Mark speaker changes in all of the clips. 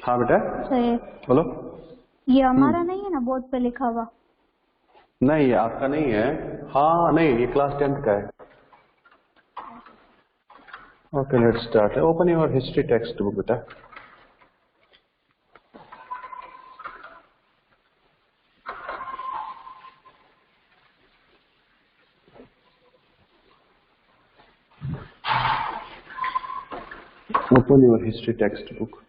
Speaker 1: हाँ बेटा
Speaker 2: सही।
Speaker 1: बोलो।
Speaker 2: ये हमारा नहीं है ना बोर्ड पे लिखा हुआ?
Speaker 1: नहीं ये आपका नहीं है। हाँ नहीं ये क्लास 10th का है। Okay let's start. Open your history text book बेटा। Open your history text book.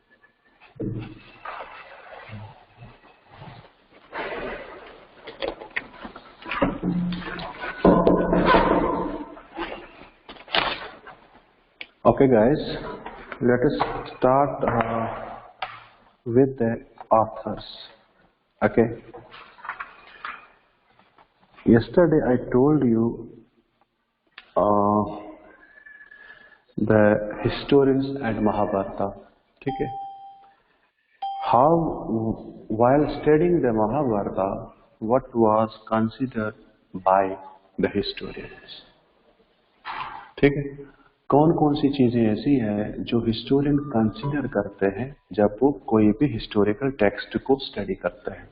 Speaker 1: Okay guys, let us start with the authors. Okay. Yesterday I told you the historians and Mahabharata. ठीक है. How while studying the Mahabharata, what was considered by the historians? ठीक है. कौन कौन सी चीजें ऐसी हैं जो हिस्टोरियन कंसीडर करते हैं जब वो कोई भी हिस्टोरिकल टेक्स्ट को स्टडी करते हैं.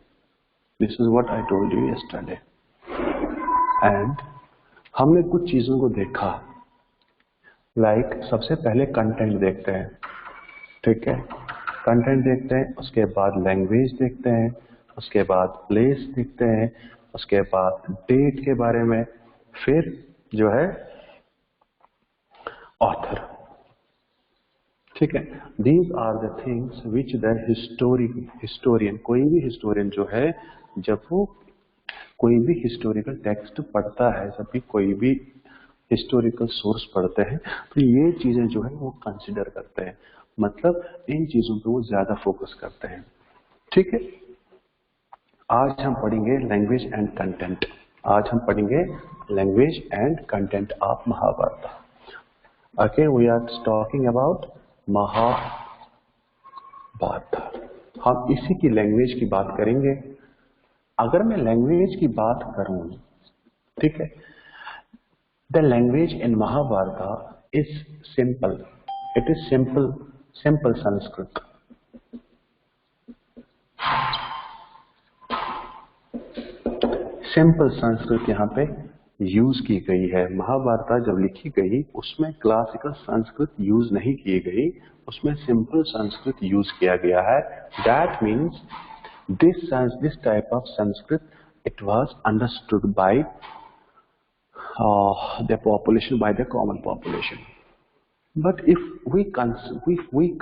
Speaker 1: This is what I told you yesterday. And हमने कुछ चीजों को देखा. लाइक सबसे पहले कंटेंट देखते हैं. ठीक है. कंटेंट देखते हैं, उसके बाद लैंग्वेज देखते हैं, उसके बाद प्लेस देखते हैं, उसके बाद डेट के बारे में, फिर जो है ऑथर. ठीक है. These are the things which the historian कोई भी हिस्टोरियन जो है जब वो कोई भी हिस्टोरिकल टेक्स्ट पढ़ता है, जब भी कोई भी हिस्टोरिकल सोर्स पढ़ते हैं तो ये चीजें जो है वो कंसिडर करते हैं. मतलब इन चीजों पे वो ज्यादा फोकस करते हैं. ठीक है. आज हम पढ़ेंगे लैंग्वेज एंड कंटेंट. आज हम पढ़ेंगे language and content of Mahabharata. Okay we are talking about Mahabharata. हम इसी की लैंग्वेज की बात करेंगे. अगर मैं लैंग्वेज की बात करूं, ठीक है, the language in Mahabharata is simple. It is simple Sanskrit. Simple Sanskrit यहाँ पे यूज की गई है. महाभारत जब लिखी गई उसमें क्लासिकल संस्कृत यूज नहीं की गई, उसमें सिंपल संस्कृत यूज किया गया है. That means this type of Sanskrit, it was understood by the population, by the common population. But if we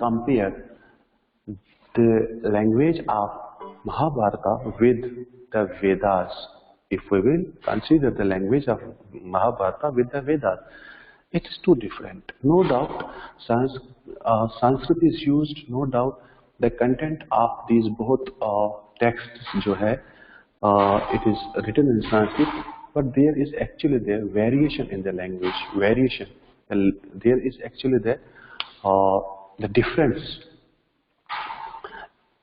Speaker 1: compare the language of Mahabharata with the Vedas, if we will consider the language of Mahabharata with the Vedas, it is too different. No doubt Sanskrit is used, no doubt the content of these both texts जो है it is written in Sanskrit, but there is actually there variation in the language, variation. There is actually the difference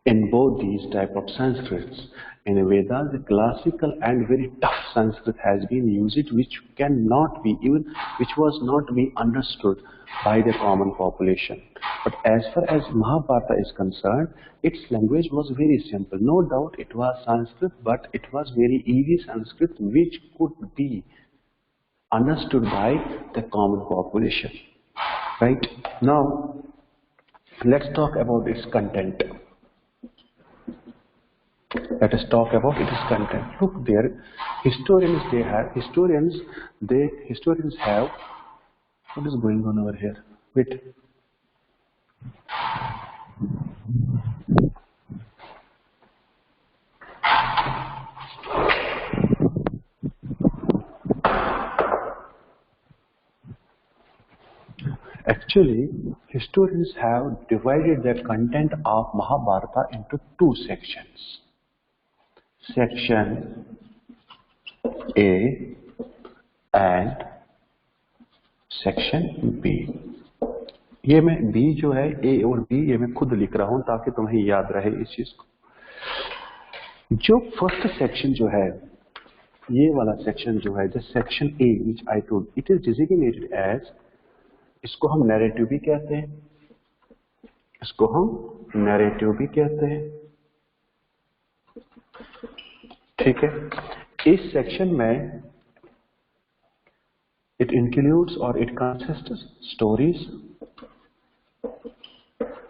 Speaker 1: in both these type of Sanskrits. In Vedas, the classical and very tough Sanskrit has been used, which cannot be even, which was not be understood by the common population. But as far as Mahabharata is concerned, its language was very simple. No doubt it was Sanskrit, but it was very easy Sanskrit, which could be understood by the common population. Right? Now, let's talk about its content. Let us talk about its content. Look there, historians have, what is going on over here? Wait. Actually, historians have divided the content of Mahabharata into two sections. Section A and Section B. ये मैं B जो है A और B ये मैं खुद लिख रहा हूं ताकि तुम्हें याद रहे इस चीज को. जो फर्स्ट सेक्शन जो है, ये वाला सेक्शन जो है, the section A which I told, it is designated as, इसको हम नैरेटिव भी कहते हैं, इसको हम नैरेटिव भी कहते हैं। ठीक है, इस सेक्शन में इट इंक्लूड्स और इट कंसिस्ट्स स्टोरीज।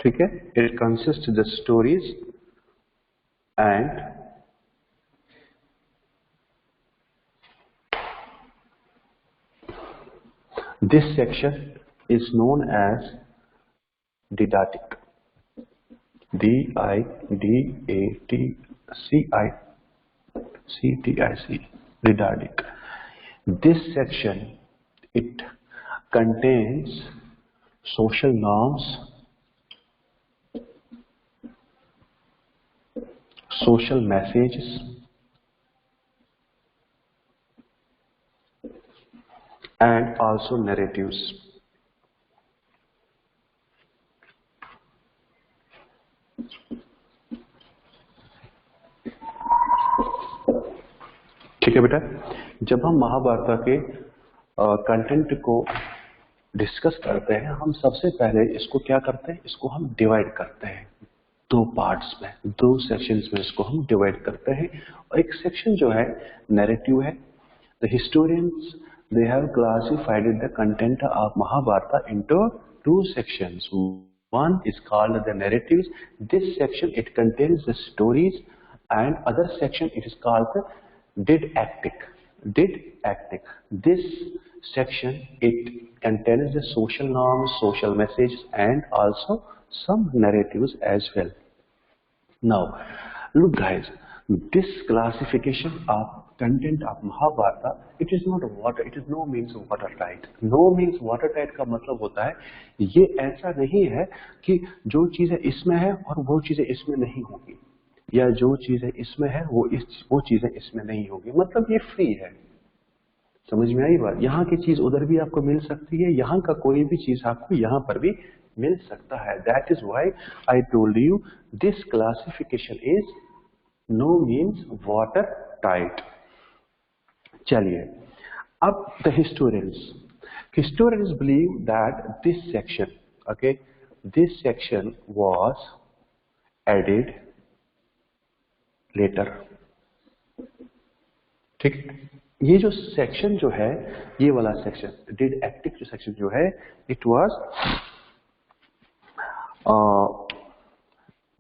Speaker 1: ठीक है, it consist the stories and this section is known as didactic. D-I-D-A-T-C-I-C-T-I-C. Didactic. This section, it contains social norms, social messages, and also narratives. ठीक है बेटा, जब हम महाभारत के कंटेंट को डिस्कस करते हैं, हम सबसे पहले इसको क्या करते हैं, इसको हम डिवाइड करते हैं दो पार्ट्स में, दो सेक्शंस में इसको हम डिवाइड करते हैं। और एक सेक्शन जो है नैरेटिव है। The historians they have classified the content of Mahabharata into two sections. One is called the narratives. This section, it contains the stories, and other section it is called the didactic. Didactic. This section, it contains the social norms, social messages, and also some narratives as well. Now, look guys, this classification of content of Mahabharata, it is not water, it is no means watertight. No means watertight का मतलब होता है, ये ऐसा नहीं है कि जो चीजें इसमें है और वो चीजें इसमें नहीं होगी, या जो चीजें इसमें है वो चीजें इसमें नहीं होगी। मतलब ये फ्री है। समझ में आई बात? यहाँ की चीज उधर भी आपको मिल सकती है, यहाँ का कोई भी चीज आपको यहाँ पर भी मिल सकता है। That is why I told you this classification is no means watertight. चलिए, अब the historians believe that this section, okay, this section was added later. ठीक, ये जो सेक्शन जो है, ये वाला सेक्शन डिडैक्टिक जो सेक्शन जो है, इट वाज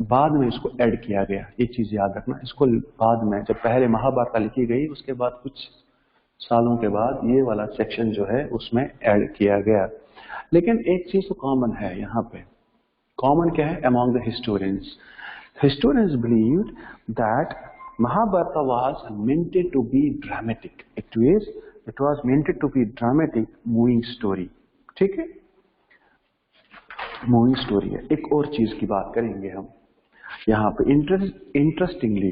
Speaker 1: बाद में इसको ऐड किया गया। ये चीज याद रखना, इसको बाद में, जब पहले महाभारत लिखी गई उसके बाद कुछ सालों के बाद ये वाला सेक्शन जो है उसमें ऐड किया गया। लेकिन एक चीज तो कॉमन है यहाँ पे। कॉमन क्या है? Among the historians believed that Mahabharata was meant to be dramatic. It was meant to be dramatic moving story. ठीक है, मूविंग स्टोरी है। एक और चीज की बात करेंगे हम यहाँ पे। Interestingly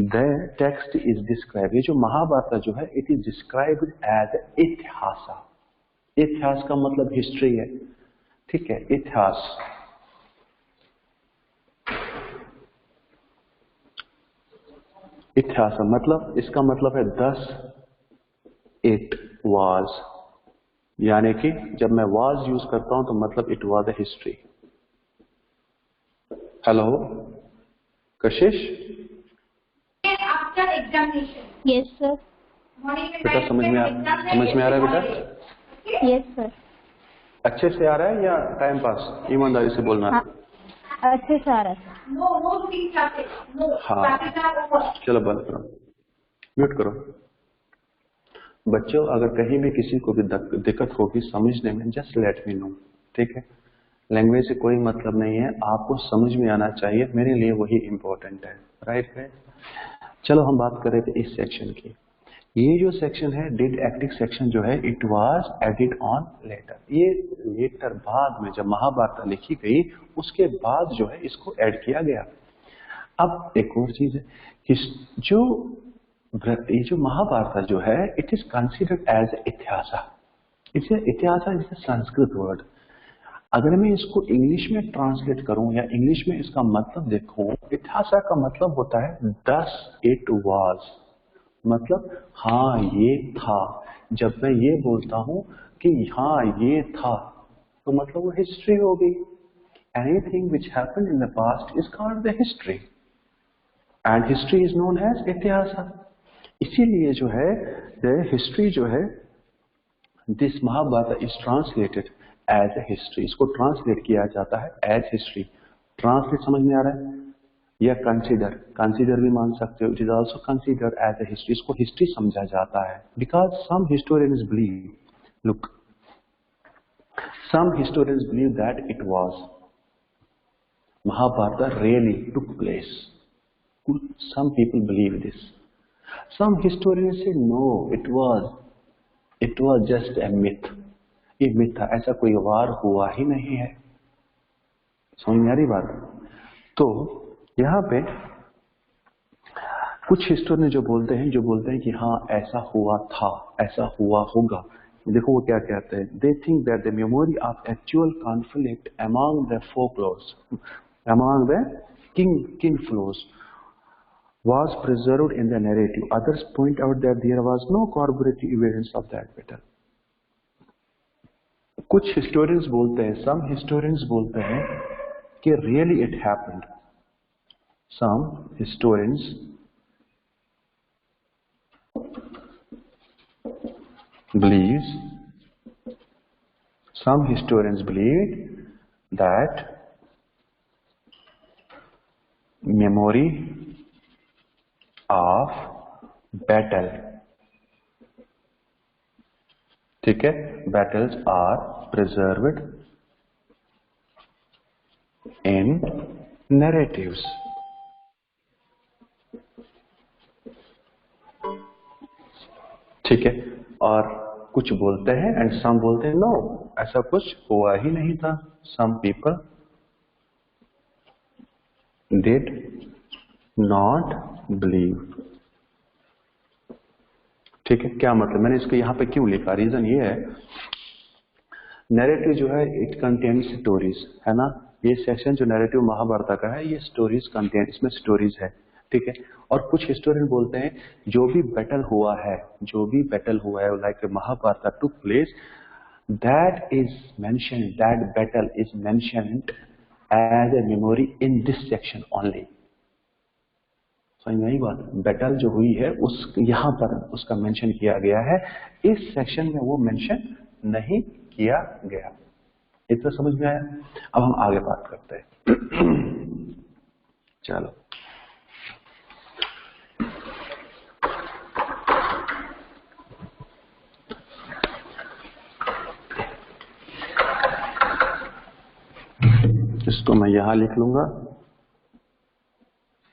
Speaker 1: the text is describe, ये जो महाभारत जो है, इट इज डिस्क्राइब्ड एज इतिहास। इतिहास का मतलब हिस्ट्री है। ठीक है, इतिहास। इतिहास मतलब, इसका मतलब है 10 इट वाज, यानी कि जब मैं वाज यूज करता हूं तो मतलब it was a history. Hello Kashish,
Speaker 2: after examination. Yes sir.
Speaker 1: बेटा समझ में आ रहा है बेटा?
Speaker 2: Yes sir.
Speaker 1: अच्छे से आ रहा है या टाइम पास? ईमानदारी से बोलना।
Speaker 2: हाँ, अच्छे से आ रहा है।
Speaker 1: हाँ, चलो बंद करो, म्यूट करो। बच्चों, अगर कहीं भी किसी को भी दिक्कत होगी समझने में, जस्ट लेट मी नो। ठीक है, लैंग्वेज से कोई मतलब नहीं है, आपको समझ में आना चाहिए, मेरे लिए वही इंपॉर्टेंट है। राइट है। चलो हम बात करें थे इस सेक्शन की। ये जो सेक्शन है डिडैक्टिक सेक्शन जो है, it was added on later. ये लेटर बाद में, जब महाभारत लिखी गई उसके बाद जो है इसको ऐड किया गया। अब एक और चीज है कि ये जो महाभारत जो है, इट इज कंसिडर्ड एज इतिहास। इतिहास इज अ संस्कृत वर्ड। अगर मैं इसको इंग्लिश में ट्रांसलेट करूं या इंग्लिश में इसका मतलब देखूं, इतिहास का मतलब होता है 10 इट वाज, मतलब हाँ ये था। जब मैं ये बोलता हूं कि हाँ ये था, तो मतलब वो हिस्ट्री हो गई। Anything which happened in the past is called the history, and history is known as इतिहास. इसीलिए जो है the history जो है this Mahabharata is translated as a history. इसको ट्रांसलेट किया जाता है as history. ट्रांसलेट समझ में आ रहा है? या कंसीडर भी मान सकते हो. It is also considered as a history. इसको हिस्ट्री समझा जाता है because some historians believe, look, some historians believe that it was Mahabharata really took place. Some people believe this. Some historians say no, it was just a myth. ये myth था, ऐसा कोई वार हुआ ही नहीं है. समझ में आ रही बात? तो यहाँ पे कुछ हिस्टोरियन जो बोलते हैं कि हाँ ऐसा हुआ था, ऐसा हुआ होगा. देखो वो क्या कहते हैं. They think that the memory of actual conflict among the folklores, among the king flows, was preserved in the narrative. Others point out that there was no corroborative evidence of that battle. कुछ historians बोलते हैं, some historians बोलते हैं कि really it happened. Some historians believe that memory of battle, ठीक है, battles are preserved in narratives. ठीक है. और कुछ बोलते हैं एंड सम बोलते हैं नो, ऐसा कुछ हुआ ही नहीं था. Some people did not believe. ठीक है. क्या मतलब, मैंने इसको यहाँ पे क्यों लिखा, रीजन ये है, नैरेटिव जो है इट कंटेन स्टोरीज, है ना. ये सेक्शन जो नैरेटिव महाभारत का है ये स्टोरीज कंटेन, इसमें स्टोरीज है. ठीक है. और कुछ हिस्टोरियन बोलते हैं जो भी बैटल हुआ है, like Mahabharata took place, that battle is mentioned as a memory in this section only. समझ में आई बात. बैटल जो हुई है उस यहाँ पर उसका मेंशन किया गया है, इस सेक्शन में वो मेंशन नहीं किया गया. इतना समझ में आया. अब हम आगे बात करते हैं. चलो. इसको मैं यहां लिख लूंगा.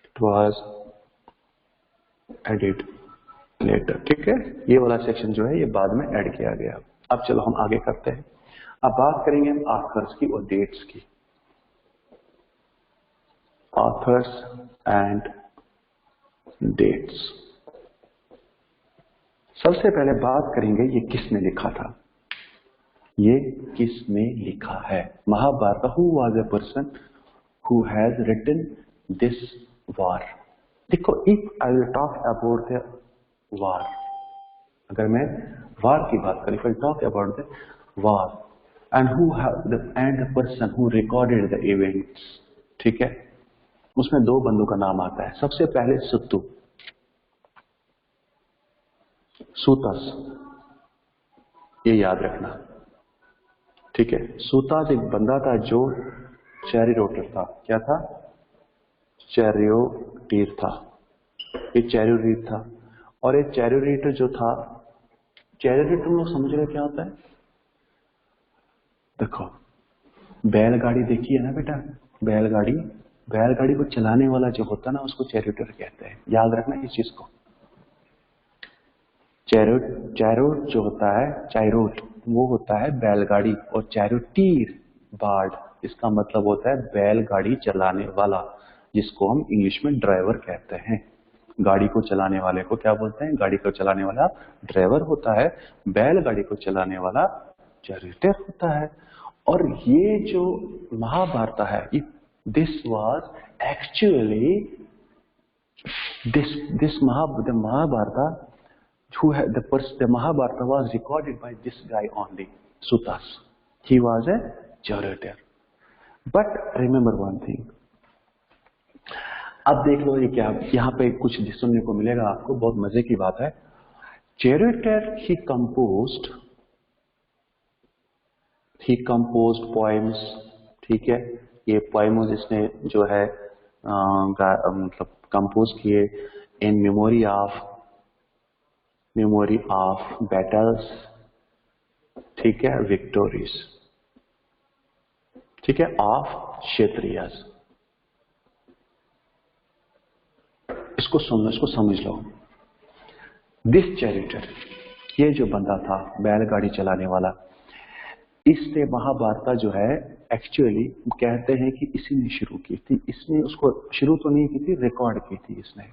Speaker 1: It was edit later. ठीक है. ये वाला सेक्शन जो है ये बाद में ऐड किया गया. अब चलो हम आगे करते हैं. अब बात करेंगे हम ऑथर्स की और डेट्स की. Authors and dates. सबसे पहले बात करेंगे ये किसने लिखा था. ये किसने लिखा है Mahabharat. Who was a person who has written this war. देखो, if I will talk about the war, अगर मैं वार की बात करूं, if I talk about the war and the person who recorded the events, ठीक है, उसमें दो बंदों का नाम आता है. सबसे पहले सूतस, ये याद रखना. ठीक है. सूतस एक बंदा था जो चैरियोटर था. क्या था? चैरियोटीर था. ये चैरियोटीर था. और एक चैरियोटीर जो था, चैरियोटीर लोग समझ रहे क्या होता है. देखो, बैलगाड़ी देखी है ना बेटा. बैलगाड़ी को चलाने वाला जो होता है ना उसको चैरियोटर कहते हैं. याद रखना इस चीज को. चैरोट जो होता है, चाइरोट, वो होता है बैलगाड़ी. और चैरियोटीर बार्ड, इसका मतलब होता है बैलगाड़ी चलाने वाला, जिसको हम इंग्लिश में ड्राइवर कहते हैं. गाड़ी को चलाने वाले को क्या बोलते हैं? गाड़ी को चलाने वाला ड्राइवर होता है. बैलगाड़ी को चलाने वाला चैरियोटर होता है. और ये जो महाभारत है, this was actually this Mahabharata, the Mahabharata was recorded by this guy only, Sutas. He was a charioteer. But remember one thing, अब देख लो ये क्या, यहाँ पे कुछ सुनने को मिलेगा आपको, बहुत मजे की बात है। चैरिटर ही कंपोज्ड पोएम्स, ठीक है, ये पोएम्स इसने जो है मतलब कंपोज किए इन मेमोरी ऑफ बैटल्स, ठीक है, विक्टोरीज, ठीक है, ऑफ क्षत्रियस। इसको सुनो, इसको समझ लो। दिस चैरिटर, ये जो बंदा था बैलगाड़ी चलाने वाला, इसने महाभारत जो है एक्चुअली कहते हैं कि इसी ने शुरू की थी। इसने उसको शुरू तो नहीं की थी, रिकॉर्ड की थी इसने,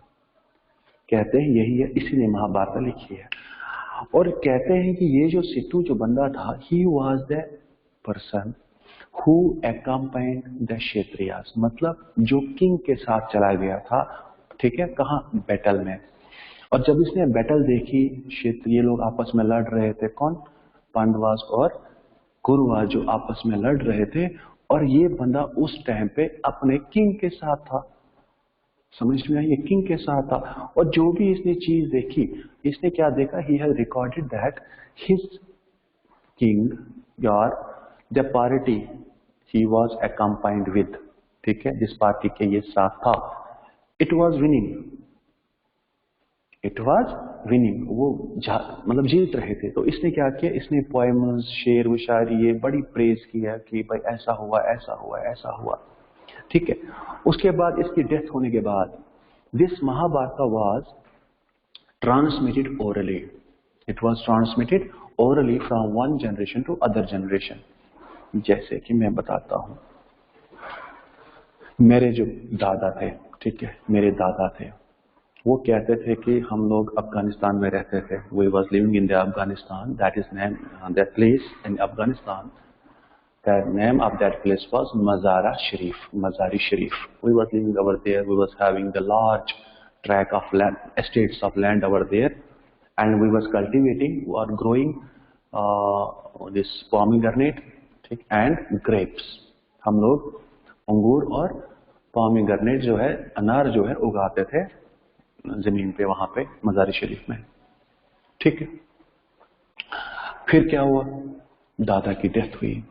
Speaker 1: कहते हैं यही है, इसी ने महाभारत लिखी है। और कहते हैं कि ये जो सिद्धू जो बंदा था, he was the person who accompanied the Kshatriyas, मतलब जो किंग के साथ चला गया था, ठीक है, कहाँ, बैटल में। और जब इसने बैटल देखी, क्षेत्रीय लोग आपस में लड़ रहे थे, कौन, पांडवास और कौरवास जो आपस में लड़ रहे थे, और ये बंदा उस टाइम पे अपने किंग के साथ था, समझ में आई, ये किंग के साथ था। और जो भी इसने चीज देखी, इसने क्या देखा, he has recorded that his king और the party he was accompanied with, ठीक है, जिस पार्टी के ये साथ था, इट वॉज विनिंग, वो मतलब जीत रहे थे। तो इसने क्या किया, इसने पोएम्स, शेर व शायरी ये बड़ी प्रेज किया कि भाई ऐसा हुआ, ऐसा हुआ, ऐसा हुआ, ठीक है। उसके बाद इसकी डेथ होने के बाद this Mahabharata was transmitted orally, it was transmitted orally from one generation to other generation. जैसे कि मैं बताता हूं, मेरे जो दादा थे, ठीक है, मेरे दादा थे, वो कहते थे कि हम लोग अफगानिस्तान में रहते थे, we was living in the Afghanistan, that is name, that place in Afghanistan, that name of that place was Mazara Sharif, Mazari Sharif. We was living over there, we was having the large tract of land, estates of land over there, and we was cultivating or growing this pomegranate, ठीक, and grapes। हम लोग अंगूर और pomegranate जो है, अनार जो है, उगाते थे जमीन पे, वहां पे मजारी शरीफ में, ठीक है। फिर क्या हुआ, दादा की डेथ हुई।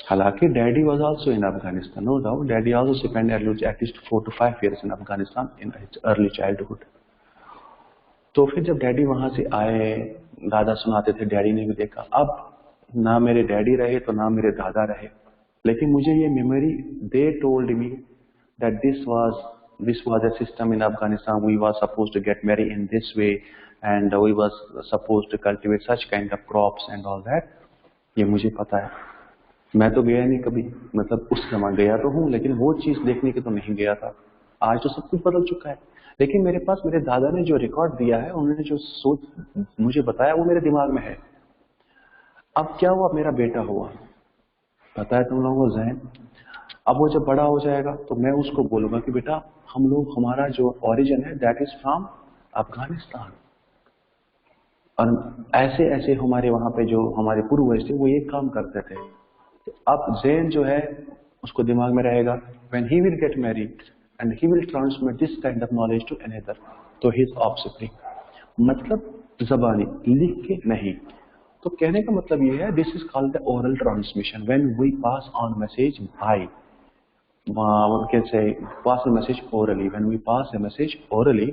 Speaker 1: हालांकि daddy was also in Afghanistan, no doubt, daddy also spend at least 4 to 5 years in Afghanistan in his early childhood. तो फिर जब डैडी वहां से आए, दादा सुनाते थे, डैडी ने भी देखा। अब ना मेरे डैडी रहे तो ना मेरे दादा रहे, लेकिन मुझे ये memory, they told me that this was a system in Afghanistan, we was supposed to get married in this way, and we was supposed to cultivate such kind of crops and all that। ये मुझे पता है, मैं तो गया नहीं कभी, मतलब उस समय गया तो हूँ, लेकिन वो चीज देखने के तो नहीं गया था। आज तो सब कुछ बदल चुका है, लेकिन मेरे पास मेरे दादा ने जो रिकॉर्ड दिया है, उन्होंने जो सोच मुझे बताया, वो मेरे दिमाग में है। अब क्या हुआ, मेरा बेटा हुआ, पता है तुम लोगों को जहन, अब वो जब बड़ा हो जाएगा तो मैं उसको बोलूंगा कि बेटा, हम लोग, हमारा जो ओरिजिन है दैट इज फ्रॉम अफगानिस्तान, और ऐसे ऐसे हमारे वहां पे जो हमारे पूर्वज थे वो ये काम करते थे। तो अब जैन जो है उसको दिमाग में रहेगा, when he will get married and he will transmit this kind of knowledge to another, तो his offspring, मतलब जबानी, लिख के नहीं। तो कहने का मतलब ये है, this is called the oral transmission, when we pass on message by, can say pass a message orally, when we pass a message orally,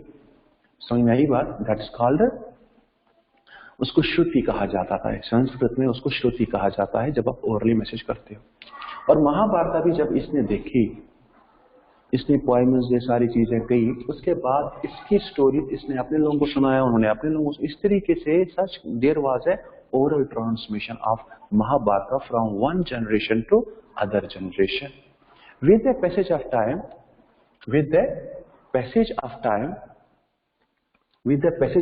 Speaker 1: समझ में आई बात, that is called, उसको श्रुति कहा जाता था, संस्कृत में उसको श्रुति कहा जाता है जब आप ओरली मैसेज करते हो। और महाभारत भी जब इसने देखी, इसने पोएम्स, ये सारी चीजें गई, उसके बाद इसकी स्टोरी इसने अपने लोगों को सुनाया, उन्होंने अपने लोगों को, इस तरीके से such there was a oral transmission of Mahabharata from one generation to other generation. With the passage of time, with the passage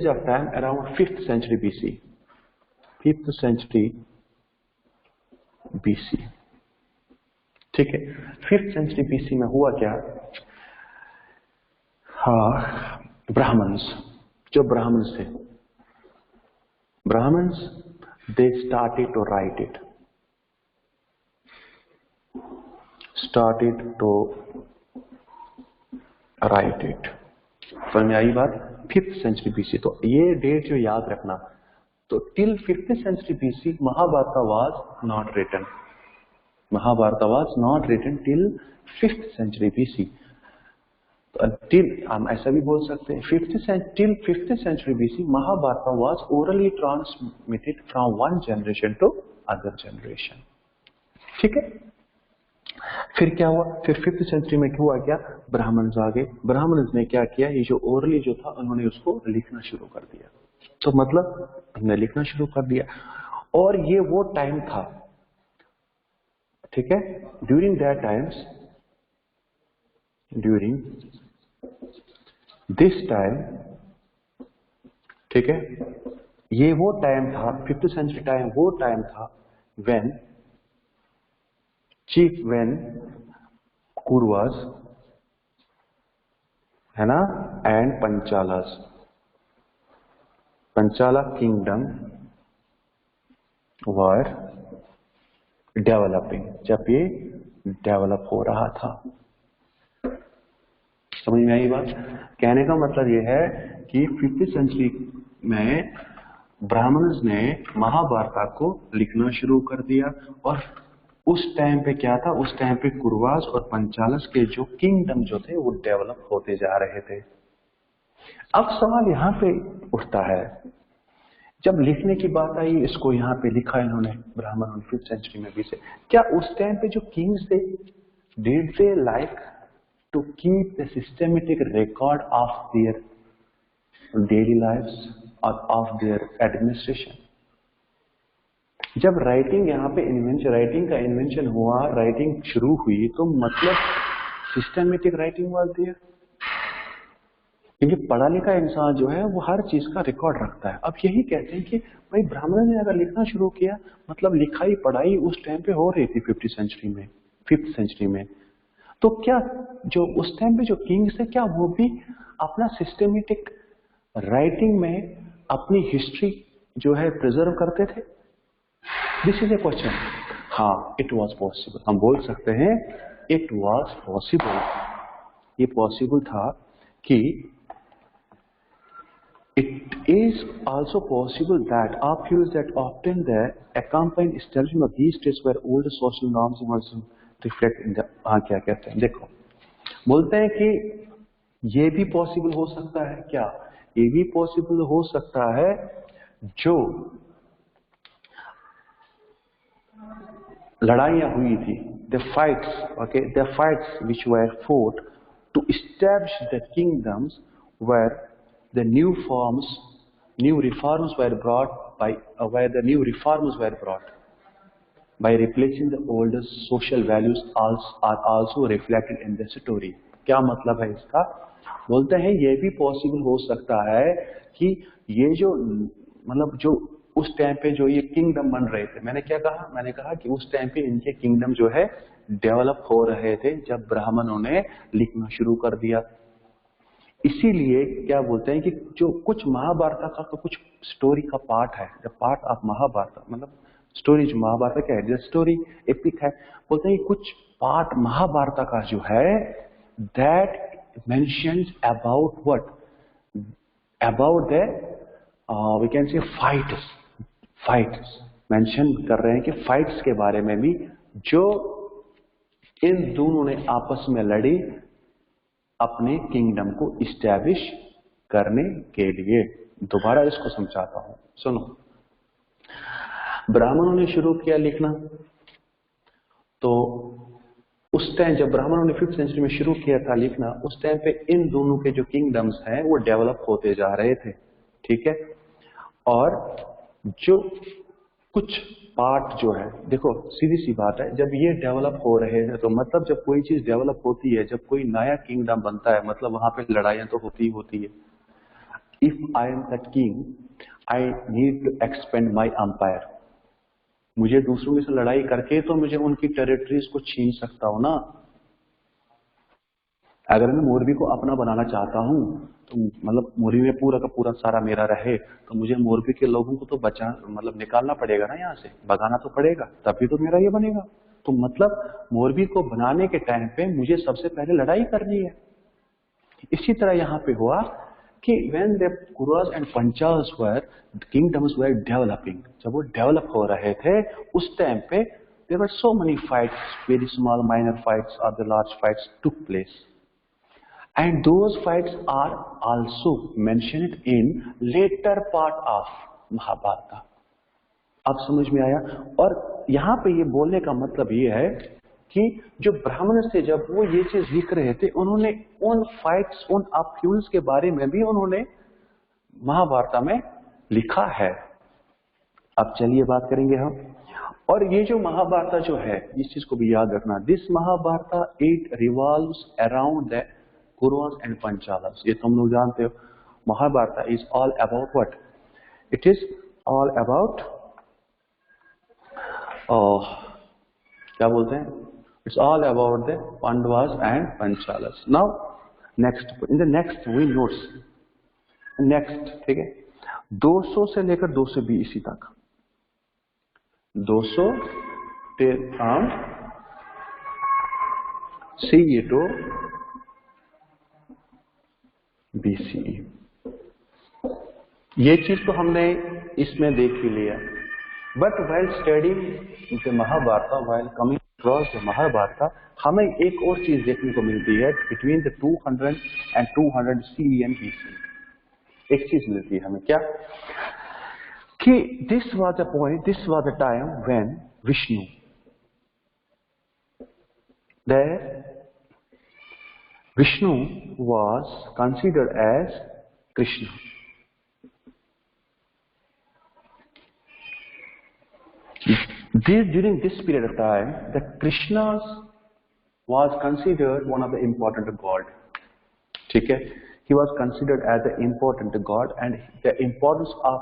Speaker 1: of time, around 5th century BC, 5th century BC, ठीक है, 5th century BC में हुआ क्या, हाँ, Brahmins, जो Brahmins थे, Brahmins, they started to write it, started to write it। समझ में आई बात? 5th century BC. तो ये डेट जो याद रखना, तो till 5th century B C Mahabharata was not written. Mahabharata was not written till 5th century B C. Till हम ऐसा भी बोल सकते हैं, till 5th century B C Mahabharata was orally transmitted from one generation to other generation. ठीक है। फिर क्या हुआ? फिर 5th सेंचुरी में हुआ क्या? ब्राह्मण्स आ गए। ब्राह्मण्स ने क्या किया? ये जो ओरली जो था उन्होंने उसको लिखना शुरू कर दिया। तो मतलब हमने लिखना शुरू कर दिया, और ये वो टाइम था, ठीक है, during that times, during this time, ठीक है, ये वो टाइम था, 5th सेंचुरी टाइम वो टाइम था व्हेन Kauravas, है ना, एंड पंचाला किंगडम वर डेवलपिंग, जब ये डेवलप हो रहा था। समझ में आई बात? कहने का मतलब ये है कि 5th सेंचुरी में ब्राह्मण्स ने महाभारत को लिखना शुरू कर दिया, और उस टाइम पे क्या था? उस टाइम पे कुरवास और पंचालस के जो किंगडम जो थे वो डेवलप होते जा रहे थे। अब सवाल यहाँ पे उठता है, जब लिखने की बात आई, इसको यहाँ पे लिखा इन्होंने ब्राह्मण 5th सेंचुरी में भी से, क्या उस टाइम पे जो किंग्स थे, did they like to keep the systematic record of their daily lives और ऑफ देयर एडमिनिस्ट्रेशन? जब राइटिंग यहाँ पे राइटिंग का इन्वेंशन हुआ, राइटिंग शुरू हुई, तो मतलब सिस्टमेटिक राइटिंग वाज देयर, क्योंकि पढ़ा लिखा इंसान जो है वो हर चीज का रिकॉर्ड रखता है। अब यही कहते हैं कि भाई ब्राह्मण ने अगर लिखना शुरू किया, मतलब लिखाई पढ़ाई उस टाइम पे हो रही थी 5th सेंचुरी में, तो क्या जो उस टाइम पे जो किंग्स थे, क्या वो भी अपना सिस्टमेटिक राइटिंग में अपनी हिस्ट्री जो है प्रिजर्व करते थे? This is a question. हाँ, इट वॉज पॉसिबल, हम बोल सकते हैं इट वॉज पॉसिबल। ये पॉसिबल था कि it is also possible that upheavals that often the accompany establishment of these states where older social norms also reflect in the, हाँ क्या कहते हैं, देखो बोलते हैं कि ये भी पॉसिबल हो सकता है। क्या ये भी पॉसिबल हो सकता है? जो लड़ाइयां हुई थी, the fights which were fought to establish the kingdoms where the new reforms were brought by replacing the older social values are also reflected in the story। क्या मतलब है इसका? बोलते हैं ये भी पॉसिबल हो सकता है कि ये जो मतलब जो उस टाइम पे जो ये किंगडम बन रहे थे, मैंने क्या कहा? मैंने कहा कि उस टाइम पे इनके किंगडम जो है डेवलप हो रहे थे जब ब्राह्मणों ने लिखना शुरू कर दिया। इसीलिए क्या बोलते हैं कि जो कुछ महाभारत का कुछ स्टोरी का पार्ट है, द पार्ट ऑफ महाभारत, मतलब स्टोरी जो महाभारत क्या है, स्टोरी एपिक है, बोलते हैं कुछ पार्ट महाभारत का जो है that mentions about what, about the we can say fights mention कर रहे हैं कि फाइट्स के बारे में भी, जो इन दोनों ने आपस में लड़ी अपने किंगडम को इस्टेब्लिश करने के लिए। दोबारा इसको समझाता हूं, सुनो। ब्राह्मणों ने शुरू किया लिखना, तो उस टाइम जब ब्राह्मणों ने 5th सेंचुरी में शुरू किया था लिखना, उस टाइम पे इन दोनों के जो किंगडम्स हैं वो डेवलप होते जा रहे थे, ठीक है। और जो कुछ पार्ट जो है, देखो सीधी सी बात है, जब ये डेवलप हो रहे हैं तो मतलब जब कोई चीज डेवलप होती है, जब कोई नया किंगडम बनता है, मतलब वहां पे लड़ाइयां तो होती है। If I am the king, I need to expand my empire. मुझे दूसरों के साथ लड़ाई करके तो मुझे उनकी टेरिटरीज को छीन सकता हूं ना। अगर मैं मोरबी को अपना बनाना चाहता हूं, तो मतलब मोरबी में पूरा का पूरा सारा मेरा रहे, तो मुझे मोरबी के लोगों को तो निकालना पड़ेगा ना, यहाँ से भगाना तो पड़ेगा, तभी तो मेरा ये बनेगा। तो मतलब मोरबी को बनाने के टाइम पे मुझे सबसे पहले लड़ाई करनी है। इसी तरह यहाँ पे हुआ कि when the Kuras and Panchals were, the kingdoms were developing, जब वो डेवलप हो रहे थे उस टाइम पे there were so many fights, very small minor fights or the large fights took place, and those fights are also mentioned in later part of Mahabharata। अब समझ में आया? और यहाँ पे ये बोलने का मतलब ये है कि जो ब्राह्मण से जब वो ये चीज लिख रहे थे, उन्होंने उन फाइट्स, उन अपह्यूल्स के बारे में भी उन्होंने महाभारत में लिखा है। अब चलिए बात करेंगे हम। और ये जो महाभारत जो है, इस चीज को भी याद रखना, this Mahabharat it revolves around the Kurus and Panchalas. ये तुम लोग जानते हो, Mahabharat is all about what? It is all about क्या बोलते हैं? It's all about the Pandavas and Panchalas. Now, next, in the next we notes, next, ठीक है, 200 से लेकर 220 तक, 200 till CE to BCE। ये चीज तो हमने इसमें देख ही लिया। But while studying the Mahabharata, while coming across the Mahabharata, हमें एक और चीज देखने को मिलती है between the 200 and 200 CE and BC। एक चीज मिलती है हमें, क्या? कि this was the point, this was the time when Vishnu, Vishnu was considered as Krishna। During this period of time, the Krishna was considered one of the important god। ठीक है, he was considered as the important god, and the importance of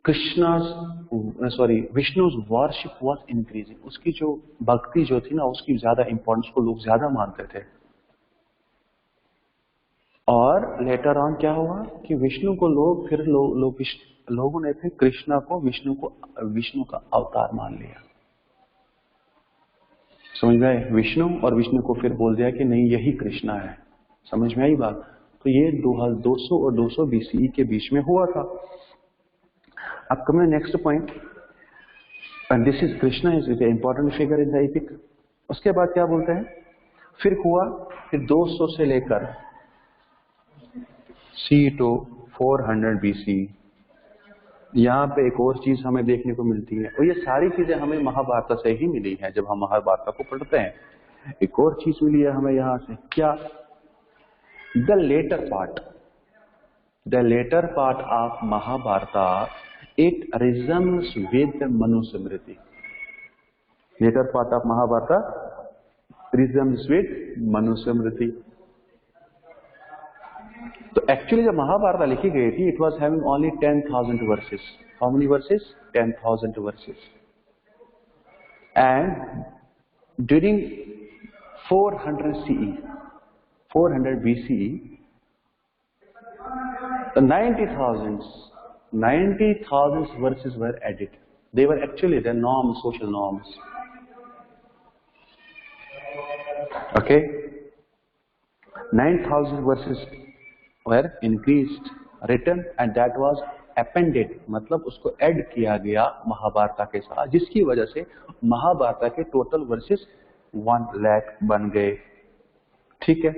Speaker 1: Vishnu's worship was increasing। उसकी जो भक्ति जो थी ना, उसकी ज्यादा इंपॉर्टेंस को लोग ज्यादा मानते थे। और लेटर ऑन क्या हुआ कि विष्णु को लोग फिर लोगों ने फिर कृष्णा को विष्णु का अवतार मान लिया। समझ में आए? विष्णु और विष्णु को फिर बोल दिया कि नहीं, यही कृष्णा है। समझ में आई बात? तो ये 200 और 200 BCE के बीच में हुआ था। अब कम next point, and this is Krishna is the important figure in the epic. उसके बाद क्या बोलते हैं? फिर हुआ, फिर 200 से लेकर C to 400 BC। यहाँ पे एक और चीज हमें देखने को मिलती है, और ये सारी चीजें हमें महाभारत से ही मिली है। जब हम महाभारत को पढ़ते हैं, एक और चीज मिली है हमें यहाँ से, क्या? The latter part of Mahabharat it resumes with Manusmriti. Latter part of Mahabharat resumes with Manusmriti. तो एक्चुअली जब महाभारत लिखी गई थी, it was having only 10,000 verses. How many verses? 10,000 verses. And during 400 CE, 400 BCE, 90,000 verses were added. They were actually the norms, social norms. Okay, 9,000 verses were increased, written, and that was appended, मतलब उसको add किया गया महाभारत के साथ, जिसकी वजह से महाभारत के टोटल वर्सेस 1 लाख बन गए। ठीक है,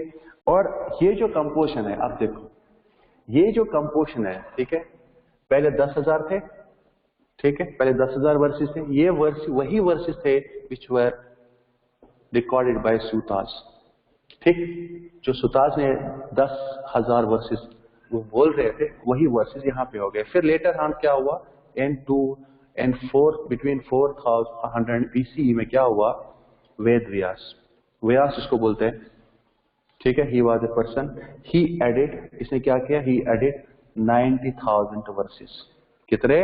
Speaker 1: और ये जो कंपोजिशन है, आप देखो, ये जो कंपोजिशन है, ठीक है, पहले 10,000 थे, ठीक है, पहले 10,000 वर्सेस थे। ये वर्स वही वर्सेस थे विच वर रिकॉर्डेड बाय सूतास। ठीक, जो सुताज ने 10,000 वर्सेस वो बोल रहे थे, वही वर्सेस यहाँ पे हो गए। फिर लेटर ऑन क्या हुआ? N2 N4 बिटवीन 400 BCE में क्या हुआ? वेद व्यास इसको बोलते हैं। ठीक है, he was a person, he added, इसने क्या किया? He added 90,000 verses. कितने?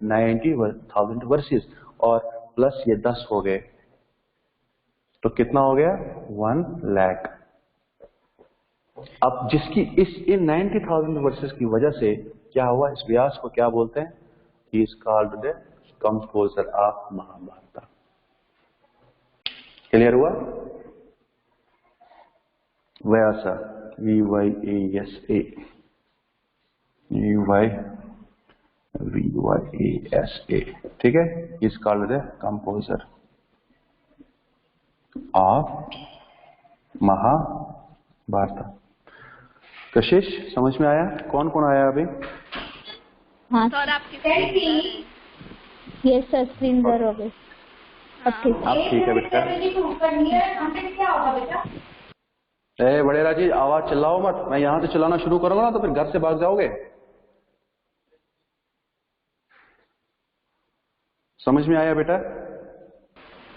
Speaker 1: 90,000 वर्सेस, और प्लस ये 10 हो गए, तो कितना हो गया? 1 लाख। अब जिसकी इन 90,000 वर्सेस की वजह से क्या हुआ? इस व्यास को क्या बोलते हैं? He is called the composer of Mahabharata. Clear हुआ? व्यासा, VYASA, VYASA, ठीक है। Is called the composer of Mahabharata. Kashish समझ में आया? कौन कौन आया अभी?
Speaker 2: हाँ
Speaker 3: सर आपकी
Speaker 2: यस सर, स्क्रीन ब्लर हो गई। अब ठीक
Speaker 1: आप ठीक है बेटा? ए बड़ेरा जी, आवाज चिल्लाओ मत, मैं यहां से चिल्लाना शुरू करूंगा ना तो फिर घर से भाग जाओगे। समझ में आया बेटा?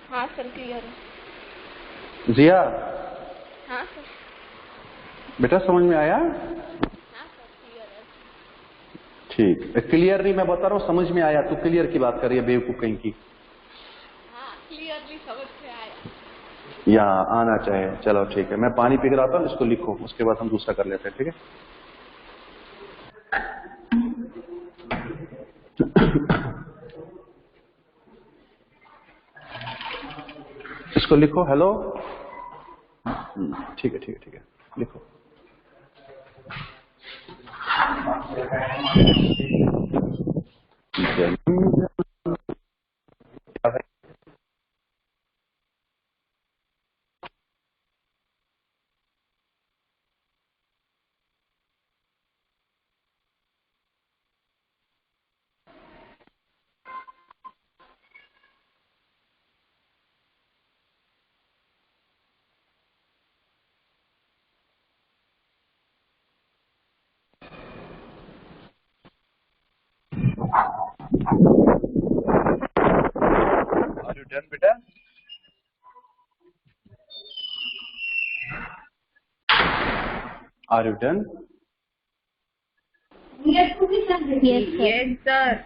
Speaker 3: हाँ सर क्लियर है।
Speaker 1: जिया
Speaker 3: हाँ सर।
Speaker 1: बेटा समझ में आया?
Speaker 3: हाँ सर क्लियर है।
Speaker 1: ठीक, क्लियर नहीं मैं बता रहा हूँ, समझ में आया। तू क्लियर की बात कर रही है बेवकूफ कहीं की।
Speaker 3: हाँ क्लियरली समझ में आया।
Speaker 1: यहाँ आना चाहिए। चलो ठीक है, मैं पानी पी कर आता हूँ, इसको लिखो, उसके बाद हम दूसरा कर लेते हैं, ठीक है? इसको लिखो। हेलो, ठीक है ठीक है ठीक है, लिखो। Are you done, बेटा? Are you done?
Speaker 2: Yes sir.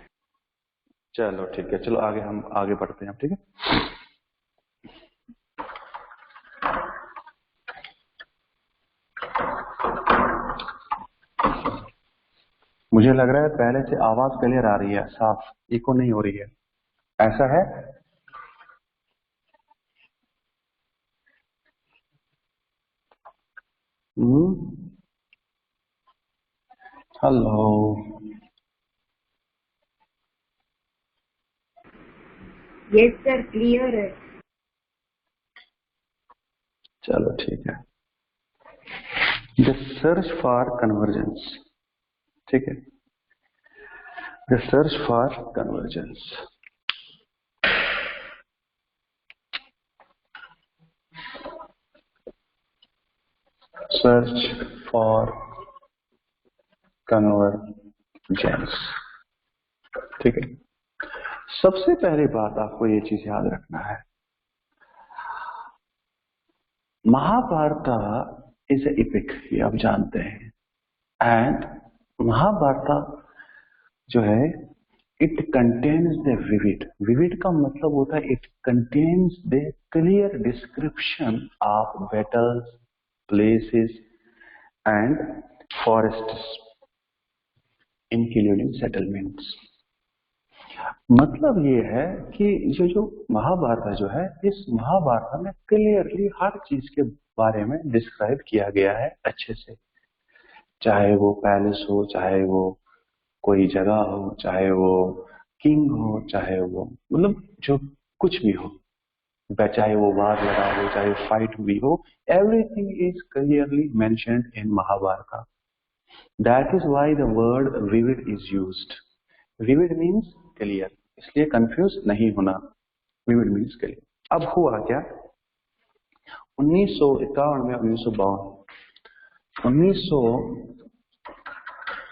Speaker 1: चलो ठीक है, चलो आगे हम आगे बढ़ते हैं, ठीक है? मुझे लग रहा है पहले से आवाज क्लियर आ रही है, साफ, इको नहीं हो रही है, ऐसा है? हेलो,
Speaker 2: यस सर क्लियर है।
Speaker 1: चलो ठीक है। द सर्च फॉर कन्वर्जेंस, ठीक है? The search for convergence. Search for convergence, ठीक है? सबसे पहली बात आपको ये चीज याद रखना है, महाभारत इज ए इपिक, ये आप जानते हैं। एंड महाभारत जो है, it contains the vivid. Vivid का मतलब होता है it contains the clear description of battles, places and forests including settlements. मतलब ये है कि जो महाभारत जो है, इस महाभारत में क्लियरली हर चीज के बारे में डिस्क्राइब किया गया है अच्छे से, चाहे वो पैलेस हो, चाहे वो कोई जगह हो, चाहे वो किंग हो, चाहे वो मतलब जो कुछ भी हो, चाहे वो वार लड़ा हो, चाहे फाइट हुई हो, everything is clearly mentioned in Mahabharata. That is why the word vivid is used. Vivid means clear, इसलिए कंफ्यूज नहीं होना, विविड मीन्स क्लियर। अब हुआ क्या, 1951 में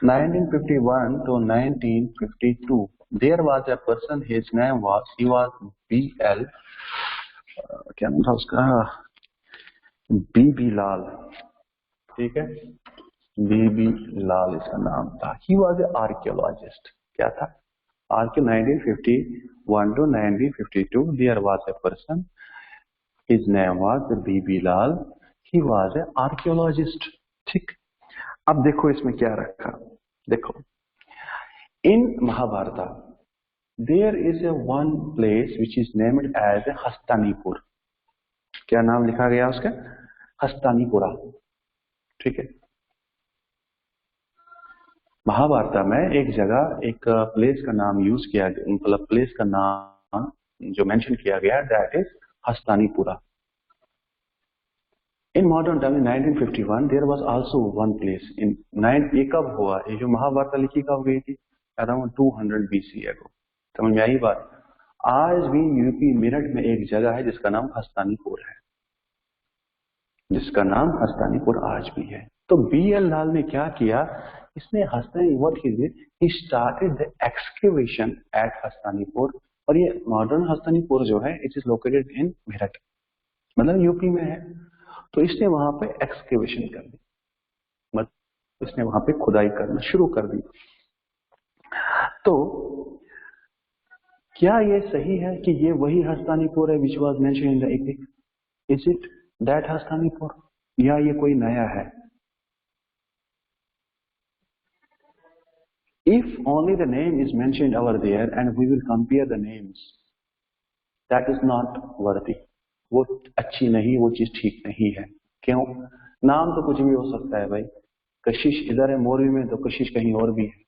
Speaker 1: 1951 to 1952, there was a person, his name was, he was B.L. क्या नाम था उसका, B.B. लाल, ठीक है? B.B. लाल इसका नाम था। He was an archaeologist। क्या था? 1951 to 1952, there was a person, his name was B.B. Lal, he was an archaeologist, ठीक? अब देखो इसमें क्या रखा, देखो, in Mahabharat there is a one place which is named as a Hastinapur. क्या नाम लिखा गया उसका? हस्तिनापुरा। ठीक है, महाभारत में एक जगह एक प्लेस का नाम यूज किया गया, मतलब प्लेस का नाम जो मेंशन किया गया, that is Hastinapura. In modern time in 1951 there was also one place in ये कब हुआ? ये जो महाभारत लिखी कब गई थी? अराउंड 200 BC अगो। समझ में आई बात? आज भी यूपी मेरठ में एक जगह है जिसका नाम हस्तिनापुर है, जिसका नाम हस्तिनापुर आज भी है। तो BL लाल ने क्या किया? इसने what he did, he started the excavation at Hastinapur. और ये मॉडर्न हस्तिनापुर जो है it is located in Meerut, मतलब यूपी में है। तो इसने वहां पे एक्सकेवेशन कर दी, मतलब इसने वहां पे खुदाई करना शुरू कर दी। तो क्या ये सही है कि ये वही हस्तिनापुर है which was mention in the epic? Is it that Hastinapur, या ये कोई नया है? If only the name is mentioned over there and we will compare the names, that is not worthy. वो अच्छी नहीं, वो चीज ठीक नहीं है। क्यों? नाम तो कुछ भी हो सकता है भाई। कशिश इधर है मोरवी में, तो कशिश कहीं और भी है।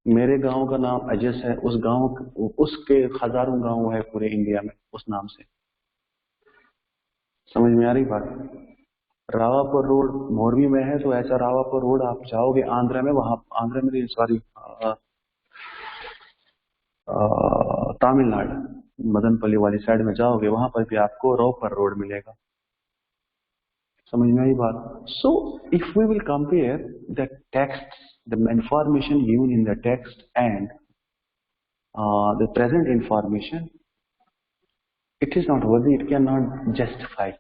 Speaker 1: मेरे गांव का नाम अजस है, उस गांव उसके हजारों गांव है पूरे इंडिया में उस नाम से। समझ में आ रही बात? रावापुर रोड मोरवी में है, तो ऐसा रावापुर रोड आप जाओगे आंध्र में, वहां आंध्र में सॉरी तमिलनाडु मदनपल्ली वाली साइड में जाओगे, वहां पर भी आपको रावपुर रोड मिलेगा। समझ में आई बात? So if we will compare the text, the information given in the text and the present information, it is not worthy, it can not justify.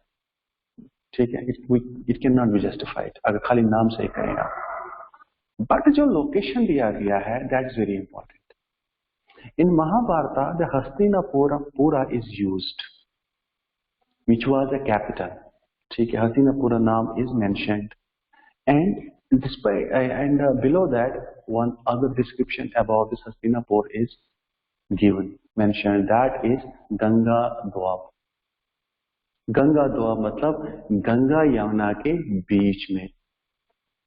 Speaker 1: ठीक है, it can not be justified अगर खाली नाम से ही कहें आप। बट जो location दिया गया है that is very important. In Mahabharat the Hastinapura is used which was the capital. ठीक है, हस्तिनापुरा नाम is mentioned and and below that one other description about this Hastinapur is given, mentioned, that is Ganga Doab। Ganga Doab मतलब गंगा यमुना के बीच में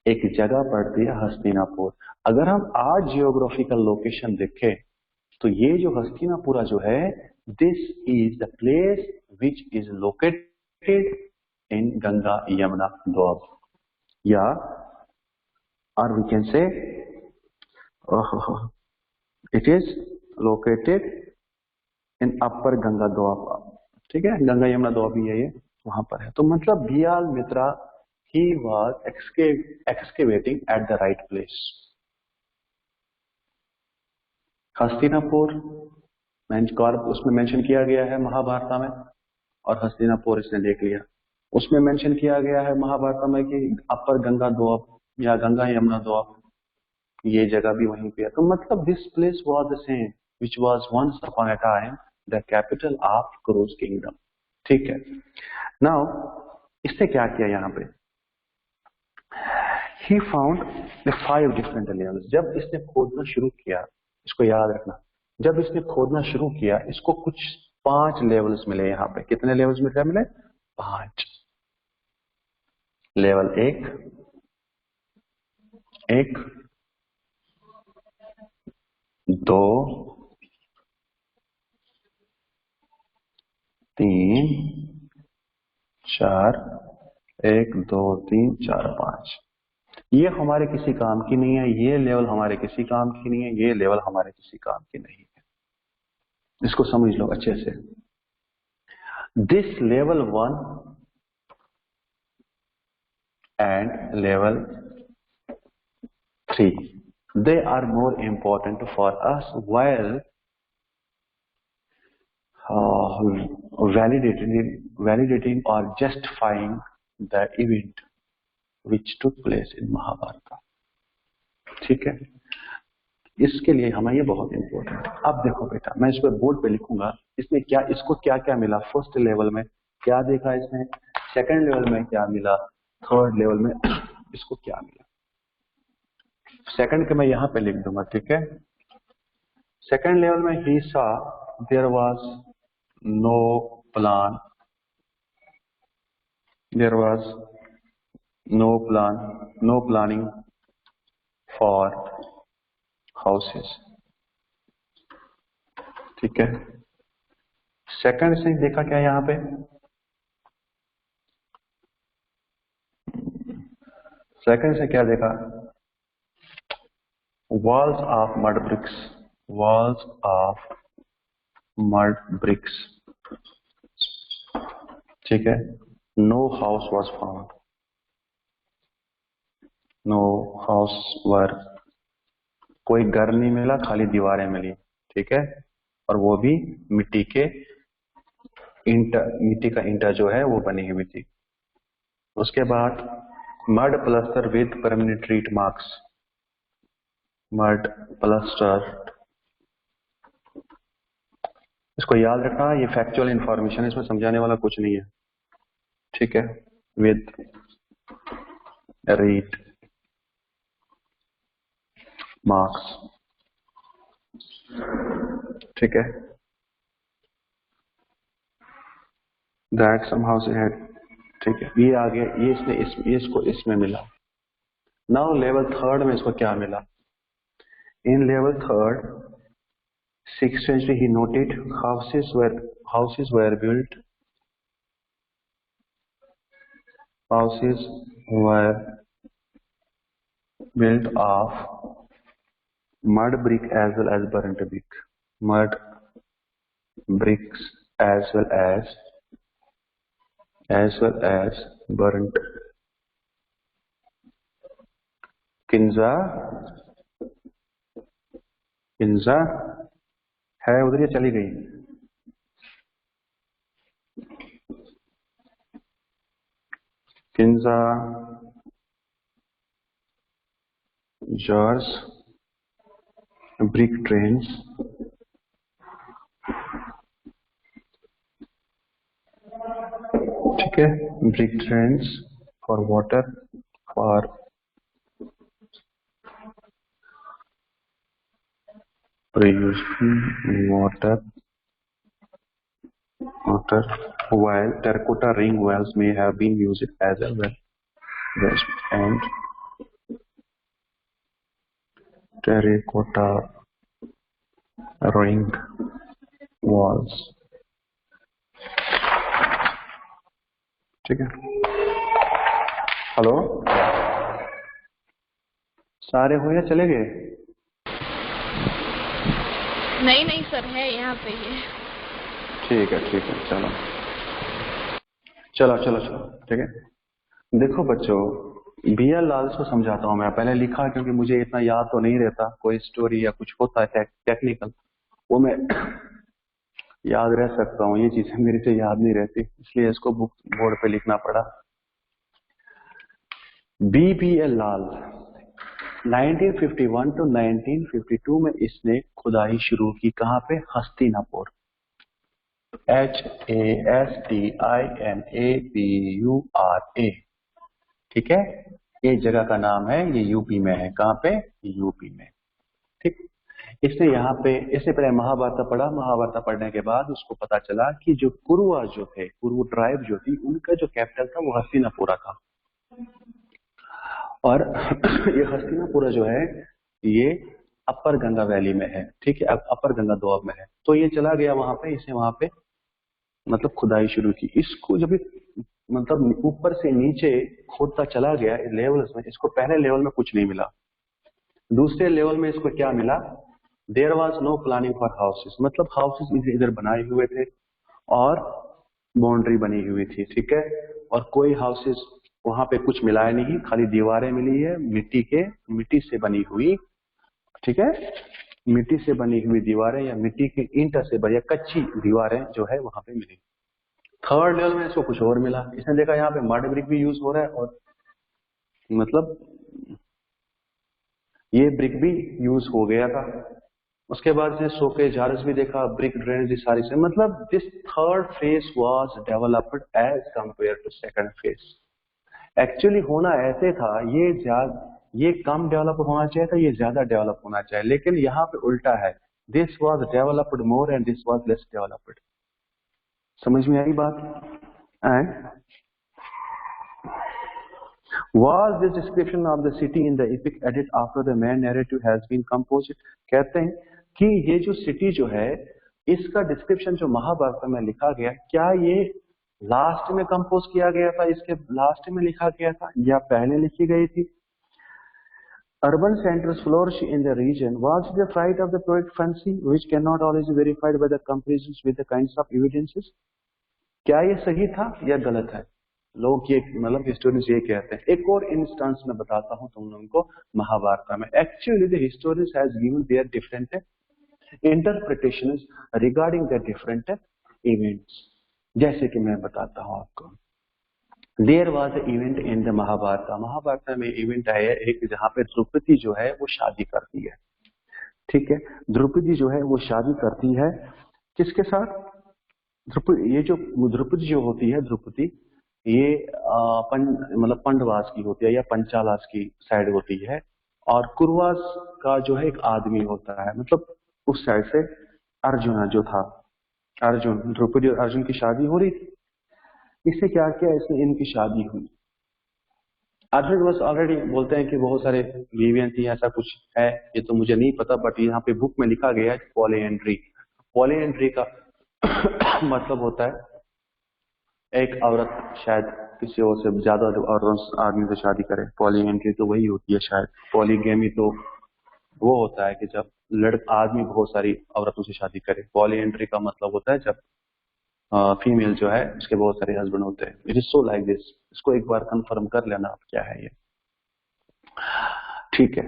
Speaker 1: एक जगह पड़ती है हस्तिनापुर। अगर हम आज जियोग्राफिकल लोकेशन देखें तो ये जो हस्तिनापुरा जो है, this is the place which is located in Ganga Yamuna Doab, या और we can say it is located in upper Ganga Doab. ठीक है, गंगा यमुना दोआब भी है, ये वहां पर है। तो मतलब Biyal Mitra he was excavating at the right place. Hastinapur उसमें मेंशन किया गया है महाभारत में, और हस्तिनापुर इसने देख लिया। उसमें मेंशन किया गया है महाभारत में कि अपर गंगा दोआब या गंगा यमुना दोआब, ये जगह भी वहीं पे है। तो मतलब this place was the same which was once upon a time the capital of Kuru's kingdom. ठीक है, नाउ इसने क्या किया यहाँ पे? He found the 5 different levels. जब इसने खोदना शुरू किया, इसको याद रखना, जब इसने खोदना शुरू किया इसको कुछ 5 लेवल्स मिले। यहाँ पे कितने लेवल्स मिले? 5। लेवल 1, 2, 3, 4, 1, 2, 3, 4, 5। ये हमारे किसी काम की नहीं है, ये लेवल हमारे किसी काम की नहीं है, ये लेवल हमारे किसी काम की नहीं है। इसको समझ लो अच्छे से। This level 1 and level 3, they are more important for us while validating or justifying the event which took place in Mahabharata। ठीक है, इसके लिए हमें ये बहुत इंपॉर्टेंट है। अब देखो बेटा, मैं इस पर बोर्ड पे लिखूंगा इसमें क्या, इसको क्या क्या मिला। फर्स्ट लेवल में क्या देखा इसने, सेकंड लेवल में क्या मिला, थर्ड लेवल में इसको क्या मिला। सेकंड के मैं यहाँ पे लिख दूंगा। ठीक है, सेकंड लेवल में ही सा there was no plan There was no planning for houses. ठीक है। सेकंड से देखा क्या यहाँ पे? सेकंड से क्या देखा? walls of mud bricks. Walls of mud bricks. ठीक है। No house was found. No house were. कोई घर नहीं मिला, खाली दीवारें मिली। ठीक है। और वो भी मिट्टी का ईंटा जो है वो बनी हुई थी। उसके बाद mud plaster with permanent treat marks. Mud plaster, इसको याद रखना, ये फैक्चुअल इंफॉर्मेशन है, इसमें समझाने वाला कुछ नहीं है। ठीक है। With reed marks. ठीक है। That some house had. ठीक है। ये आ गया, ये इसको इसमें मिला। नाउ लेवल थर्ड में इसको क्या मिला? In level third 6th century he noted houses were built of mud brick as well as burnt brick. Mud bricks as well as burnt. Kinza है उधर, ये चली गई? किंजा jars, brick trains, ठीक है। brick trains for water, for producing water, while terracotta ring wells may have been used as a well. And terracotta ring walls। ठीक है। Hello, सारे हो या चले गए?
Speaker 3: नहीं सर, है यहाँ पे ये।
Speaker 1: ठीक है चलो। ठीक है। देखो बच्चों, B.L. लाल को समझाता हूँ मैं। पहले लिखा क्योंकि मुझे इतना याद तो नहीं रहता, कोई स्टोरी या कुछ होता है टेक्निकल, वो मैं याद रह सकता हूँ, ये चीजें मेरे से याद नहीं रहती, इसलिए इसको बुक बोर्ड पे लिखना पड़ा। B.B.L. लाल 1951 to 1952 में इसने खुदाई शुरू की। कहाँ पे? हस्तिनापुर। HASTINAPURA। ठीक है। ये जगह का नाम है, ये यूपी में है। कहाँ पे? यूपी में। ठीक। इसने यहाँ पे, इससे पहले महाभारत पढ़ा। महाभारत पढ़ने के बाद उसको पता चला कि जो कुरुआ जो थे, कुरु ट्राइब जो थी, उनका जो कैपिटल था वो हस्तिनापुरा था। और ये हस्तिनापुरा जो है ये अपर गंगा वैली में है। ठीक है। अपर गंगा दोआब में है। तो ये चला गया वहां पे, इसे वहां पे मतलब खुदाई शुरू की। इसको जब मतलब ऊपर से नीचे खोदता चला गया लेवल्स में, इसको पहले लेवल में कुछ नहीं मिला। दूसरे लेवल में इसको क्या मिला? There was no planning for houses, मतलब हाउसेस इधर बनाए हुए थे और बाउंड्री बनी हुई थी। ठीक है। और कोई हाउसेस वहां पे कुछ मिला है नहीं, खाली दीवारें मिली है मिट्टी से बनी हुई। ठीक है। मिट्टी से बनी हुई दीवारें या मिट्टी की ईंट से बनी कच्ची दीवारें जो है वहां पे मिली। थर्ड लेवल में इसको कुछ और मिला। इसने देखा यहाँ पे मड ब्रिक भी यूज हो रहा है और मतलब ये ब्रिक भी यूज हो गया था। उसके बाद से सोके जार्स भी देखा, ब्रिक ड्रेनेज सारी से, मतलब this third phase was developed as compare to second phase. Actually होना ऐसे था, ये कम डेवलप होना चाहिए था, ये ज्यादा डेवलप होना चाहिए, लेकिन यहाँ पे उल्टा है। This was developed more and this was less developed. समझ में आई बात? And Was this description of the city in the epic added after the main narrative has been composed? कहते हैं कि ये जो सिटी जो है इसका डिस्क्रिप्शन जो महाभारत में लिखा गया, क्या ये लास्ट में कंपोज किया गया था, इसके लास्ट में लिखा गया था या पहले लिखी गई थी? Urban centers flourish in the region. Was it the flight of the poet fancy, which cannot always be verified by the comparisons with the kinds of evidences? क्या ये सही था या गलत है? लोग ये मतलब हिस्टोरियंस ये कहते हैं। एक और इंस्टेंस में बताता हूं तुम लोगों को महाभारत में। Actually the historians has given their different interpretations regarding the different events. जैसे कि मैं बताता हूं आपको, there was a event in the Mahabharata. Mahabharata में इवेंट है एक, जहां पे द्रौपदी जो है वो शादी करती है। ठीक है, द्रौपदी जो है वो शादी करती है किसके साथ? ये जो द्रौपदी जो होती है, द्रौपदी ये मतलब पंडवास की होती है या पंचालास की साइड होती है, और कुरवास का जो है एक आदमी होता है, मतलब उस साइड से अर्जुन जो था, अर्जुन, द्रौपदी और अर्जुन की शादी हो रही थी। इससे क्या किया, इसने इनकी शादी हुई। अर्जुन बस ऑलरेडी बोलते हैं कि बहुत सारे बीवियां थी, ऐसा कुछ है, ये तो मुझे नहीं पता, बट यहाँ पे बुक में लिखा गया है पॉलीएंड्री। पॉलीएंड्री का मतलब होता है एक औरत शायद किसी और से ज्यादा और आदमी से शादी करे। पॉलीएंड्री तो वही होती है शायद। पॉलीगेमी तो वो होता है कि जब आदमी बहुत सारी औरतों से शादी करे। पॉलीएंड्री का मतलब होता है जब फीमेल जो है उसके बहुत सारे हस्बैंड होते हैं। It is so like this. इसको एक बार कंफर्म कर लेना आप क्या है ये। ठीक है,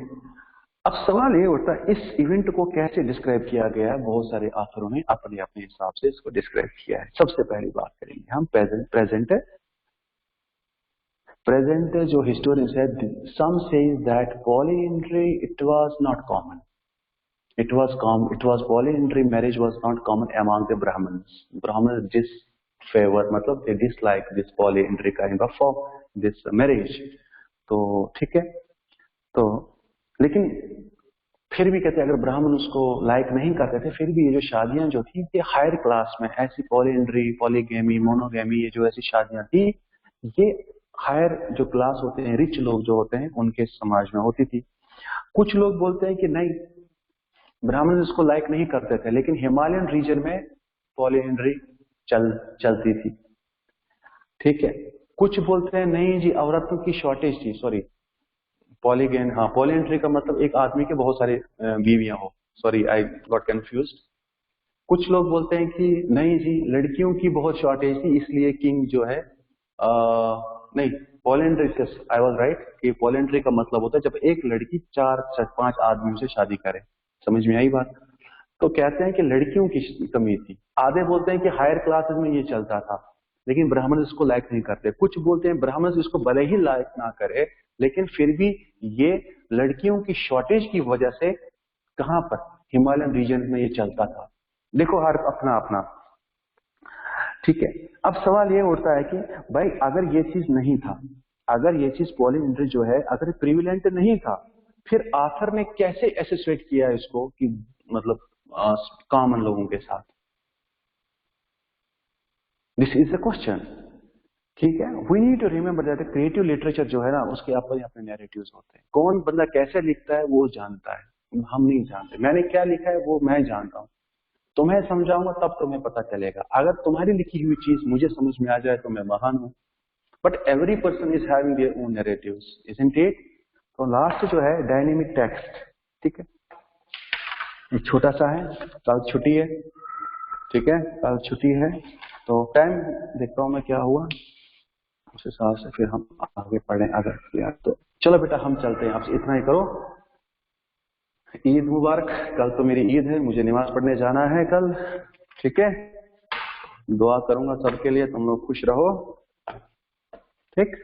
Speaker 1: अब सवाल ये उठता है इस इवेंट को कैसे डिस्क्राइब किया गया है। बहुत सारे ऑथरों ने अपने अपने हिसाब से इसको डिस्क्राइब किया है। सबसे पहली बात करेंगे हम प्रेजेंट जो हिस्टोरियंस है, some says that polyandry it was not common. It was polyandry marriage was not common among the Brahmins. Brahmins disfavor, मतलब they dislike this polyandry kind of this marriage. तो ठीक है, तो लेकिन फिर भी कहते हैं अगर ब्राह्मण उसको लाइक नहीं करते थे, फिर भी ये जो शादियां जो थी ये हायर क्लास में, ऐसी पॉलीएंड्री, पॉलीगेमी, मोनोगेमी, ये जो ऐसी शादियां थी ये हायर जो क्लास होते हैं, रिच लोग जो होते हैं उनके समाज में होती थी। कुछ लोग बोलते हैं कि नहीं, ब्राह्मण इसको लाइक नहीं करते थे, लेकिन हिमालयन रीजन में पॉलीएंड्री चलती थी। ठीक है, कुछ बोलते हैं नहीं जी औरतों की शॉर्टेज थी, सॉरी पॉलीगेन, हाँ पॉलीएंड्री का मतलब एक आदमी के बहुत सारे बीवियां हो, सॉरी आई गॉट कंफ्यूज्ड। कुछ लोग बोलते हैं कि नहीं जी लड़कियों की बहुत शॉर्टेज थी, इसलिए किंग जो है नहीं, पॉलीएंड्री, आई वाज राइट कि पॉलीएंड्री का मतलब होता है जब एक लड़की 4-5 आदमियों से शादी करे। समझ में आई बात? तो कहते हैं कि लड़कियों की कमी थी। आधे बोलते हैं कि हायर क्लासेस में ये चलता था, लेकिन ब्राह्मण इसको लाइक नहीं करते। कुछ बोलते हैं ब्राह्मण इसको भले ही लाइक ना करे, लेकिन फिर भी ये लड़कियों की शॉर्टेज की वजह से कहां पर, हिमालयन रीजन में ये चलता था। देखो हर अपना अपना। ठीक है, अब सवाल ये उठता है कि भाई अगर ये चीज नहीं था, अगर ये चीज पॉलीएंड्री जो है अगर प्रिविलेंट नहीं था, फिर आथर ने कैसे एसोसिएट किया इसको कि मतलब कॉमन लोगों के साथ? This is a question. ठीक है, we need to remember that creative literature जो है ना उसके अपने अपने नैरेटिव्स होते हैं। कौन बंदा कैसे लिखता है वो जानता है, हम नहीं जानते। मैंने क्या लिखा है वो मैं जानता हूं, तुम्हें समझाऊंगा तब तुम्हें पता चलेगा। अगर तुम्हारी लिखी हुई चीज मुझे समझ में आ जाए तो मैं महान हूं, but every person is having their own narratives, isn't it? तो लास्ट जो है डायनेमिक टेक्स्ट। ठीक है, ये छोटा सा है, कल छुट्टी है। ठीक है, कल छुट्टी है, तो टाइम देखता हूँ मैं क्या हुआ, उस हिसाब से फिर हम आगे पढ़ें अगर किया तो। चलो बेटा हम चलते हैं, आपसे इतना ही करो। ईद मुबारक, कल तो मेरी ईद है, मुझे नमाज पढ़ने जाना है कल। ठीक है, दुआ करूंगा सबके लिए, तुम लोग खुश रहो। ठीक,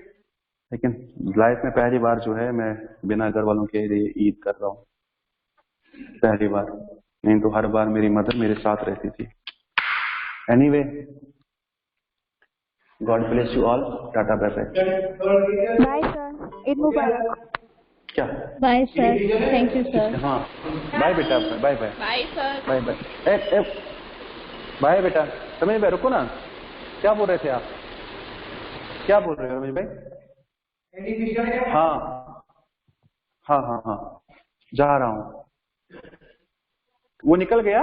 Speaker 1: लेकिन लाइफ में पहली बार जो है मैं बिना घर वालों के लिए ईद कर रहा हूँ, पहली बार। नहीं तो हर बार मेरी मदर मेरे साथ रहती थी। Anyway, god bless you all, tata bye bye.
Speaker 2: Bye sir, Eid मुबारक।
Speaker 1: क्या?
Speaker 2: Bye sir, thank you sir.
Speaker 1: हाँ बाय बेटा, bye bye.
Speaker 3: Bye sir.
Speaker 1: Bye bye. Bye बेटा, रमेश भाई रुको ना, क्या बोल रहे थे आप? क्या बोल रहे हो रमेश भाई? हाँ हाँ हाँ हाँ, जा रहा हूँ। वो निकल गया।